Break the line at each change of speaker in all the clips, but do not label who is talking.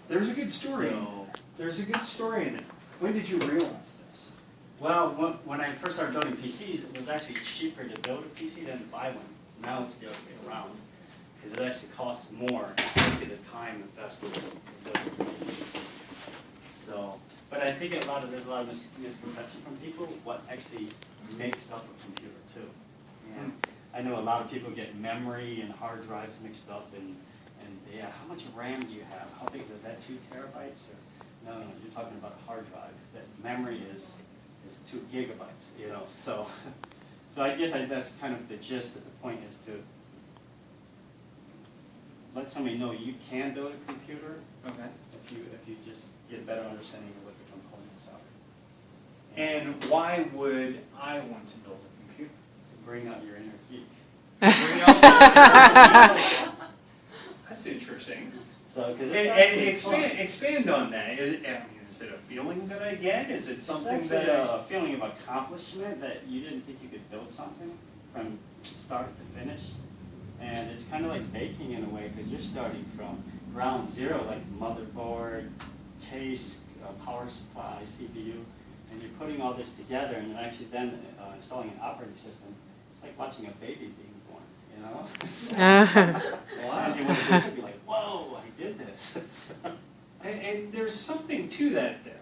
There's a good story.
So,
There's a good story in it. When did you realize this?
well, when I first started building PCs, it was actually cheaper to build a PC than to buy one. Now it's the other way around, because it actually costs more, especially the time invested in building. So, but I think there's a lot of misconception from people what actually makes up a computer too. And I know a lot of people get memory and hard drives mixed up, and yeah, how much RAM do you have? How big is that? 2 terabytes? Or no, you're talking about a hard drive. That memory is 2 gigabytes. You know, so I guess that's kind of the gist of the point, is to let somebody know you can build a computer.
Okay.
If you just get a better understanding of what the components are.
And why would I want to build a computer?
Bring out your inner geek.
Bring out That's interesting.
So, because
and expand on that. Is it a feeling that I get? Is it something
it's
that
a feeling of accomplishment that you didn't think you could build something from start to finish? And it's kind of like baking in a way, because you're starting from ground zero, like motherboard, case, power supply, CPU, and you're putting all this together, and you're actually then installing an operating system. It's like watching a baby being born, you know? Wow. And when it gets to be like, whoa, I did this.
and there's something to that there.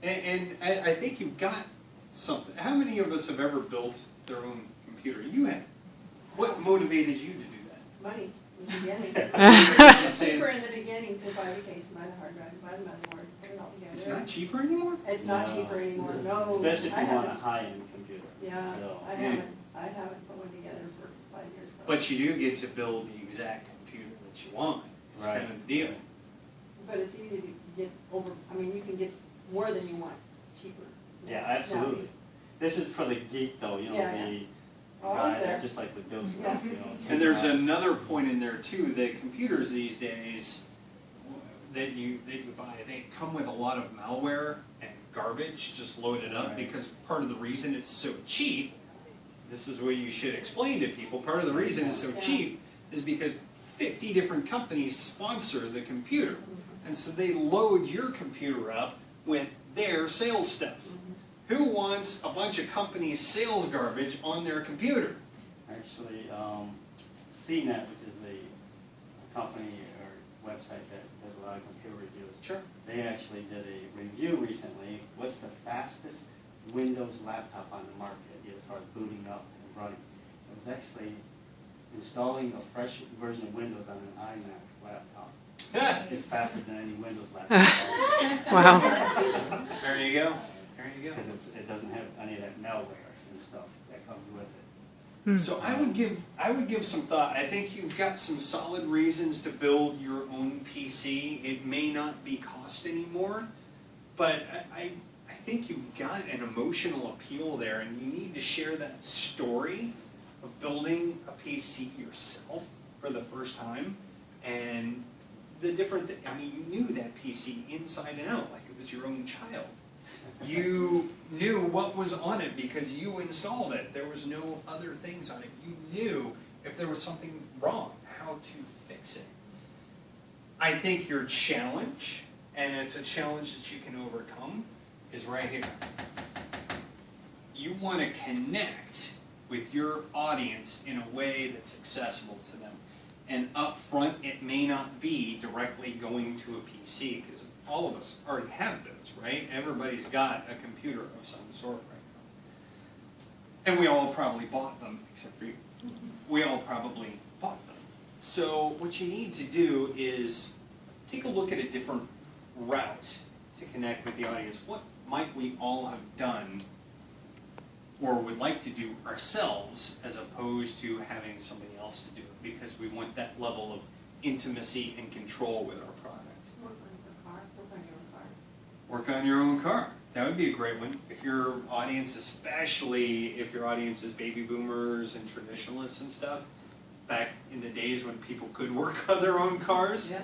And I think you've got something. How many of us have ever built their own computer? You have. What motivated you to do that?
Money in the beginning.
Just saying,
Cheaper in the beginning to buy the case, buy the hard drive, buy the motherboard, put it all together.
it's not cheaper anymore?
It's not
No.
cheaper anymore, no.
Especially if
I
you want a
haven't-
high-end computer.
Yeah,
So,
I haven't put one together for 5 years.
But you do get to build the exact computer that you want. It's
Right.
kind of the deal.
But it's easy to get over, I mean, you can get more than you want, cheaper.
yeah, absolutely. This is for the geek, though, you know,
Yeah,
the
Oh,
guy
it's there.
that just likes to build stuff, you know.
And there's
take
another point in there too, that computers these days that you buy, they come with a lot of malware and garbage just loaded up,
Right.
because part of the reason it's so cheap, this is what you should explain to people, part of the reason it's so
Yeah.
cheap is because 50 different companies sponsor the computer. And so they load your computer up with their sales stuff. Who wants a bunch of companies' sales garbage on their computer?
Actually, CNET, which is a company or website that does a lot of computer reviews.
Sure.
They actually did a review recently. What's the fastest Windows laptop on the market as far as booting up and running? It was actually installing a fresh version of Windows on an iMac laptop. It's faster than any Windows laptop.
Wow.
There you go. There you go.
Because it doesn't have any of that malware and stuff that comes with it.
So I would give some thought. I think you've got some solid reasons to build your own PC. It may not be cost anymore, but I think you've got an emotional appeal there, and you need to share that story of building a PC yourself for the first time, and the different. I mean, you knew that PC inside and out, like it was your own child. You knew what was on it because you installed it. There was no other things on it. You knew if there was something wrong, how to fix it. I think your challenge, and it's a challenge that you can overcome, is right here. You want to connect with your audience in a way that's accessible to them. And up front, it may not be directly going to a PC, because all of us already have those, right? Everybody's got a computer of some sort right now. And we all probably bought them, except for you. We all probably bought them. So what you need to do is take a look at a different route to connect with the audience. What might we all have done or would like to do ourselves, as opposed to having somebody else to do it, because we want that level of intimacy and control with our product.
Work on your car, work on your own car.
Work on your own car. That would be a great one. If your audience, especially if your audience is baby boomers and traditionalists and stuff, back in the days when people could work on their own cars,
Yeah.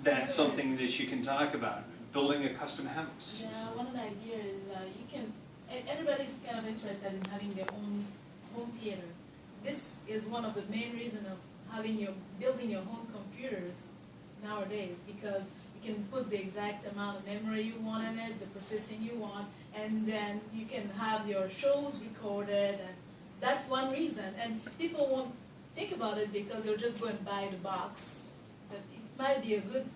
that's something that you can talk about. Building a custom house.
Yeah, one of the ideas is you can, everybody's kind of interested in having their own home theater. This is one of the main reasons of building your home computers nowadays, because You can put the exact amount of memory you want in it, the processing you want, and then you can have your shows recorded, and that's one reason. And people won't think about it because they'll just go and buy the box. But it might be a good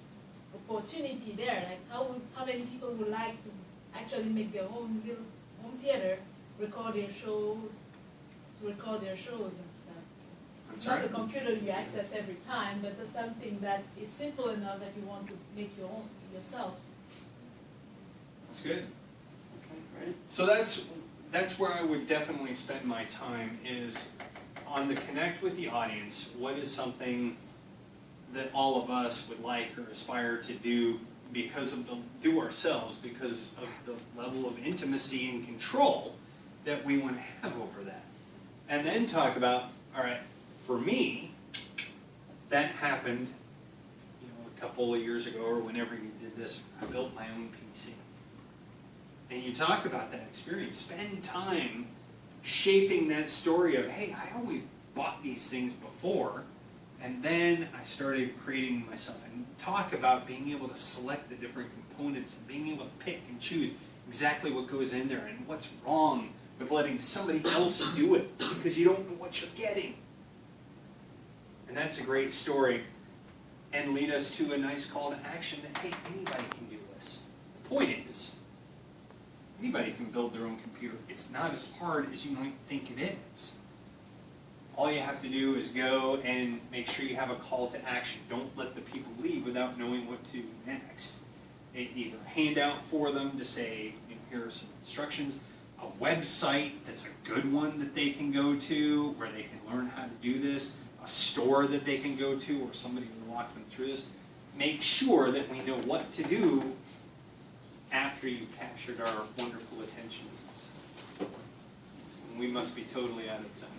opportunity there. Like how many people would like to actually make their own little home theater, record their shows and stuff. It's not a computer you access every time, but it's something that is simple enough that you want to make your own yourself.
That's good.
Okay, great.
So that's where I would definitely spend my time, is on the connect with the audience. What is something that all of us would like or aspire to do do ourselves because of the level of intimacy and control that we want to have over that. And then talk about, all right, for me, that happened, a couple of years ago or whenever you did this, I built my own PC. And you talk about that experience. Spend time shaping that story of, hey, I always bought these things before, and then I started creating myself. And talk about being able to select the different components and being able to pick and choose exactly what goes in there and what's wrong with letting somebody else do it because you don't know what you're getting. And that's a great story, and lead us to a nice call to action that, hey, anybody can do this. The point is, anybody can build their own computer. It's not as hard as you might think it is. All you have to do is go and make sure you have a call to action. Don't let the people leave without knowing what to do next. Either a handout for them to say, here are some instructions, a website that's a good one that they can go to where they can learn how to do this, a store that they can go to or somebody will walk them through this. Make sure that we know what to do after you've captured our wonderful attention. We must be totally out of time.